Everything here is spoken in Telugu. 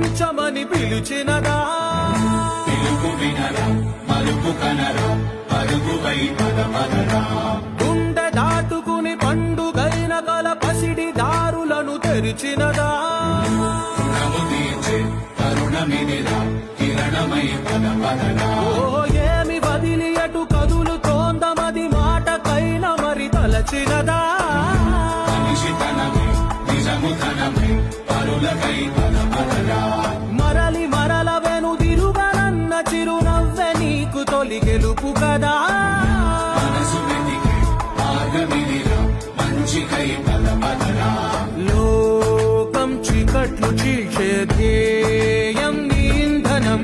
జీవించమని పిలిచినదా పిలుపు వినరా మలుపు కనరా పరుగువై పద పదరా గుండె దాటుకుని పండుగైన కల పసిడి దారులను తెరిచినదా రుణము తీర్చే కరుణమిదిరా కిరణమై పద పదరా ఓ ఏమి వదిలి అటు కదులుతోందమది మాటకైన మరి తలచినదా మనిషితనమే నిజముతనమే పరులకై పద పదరా మరలి మరల వెనుదిరుగనన్న చిరునవ్వె నీకు తొలి గెలుపు కదా మనసు వెతికే మార్గమిదిరా మంచికై పద పదరా లోకం చీకట్లు చీల్చే ధ్యేయం నీ ఇంధనం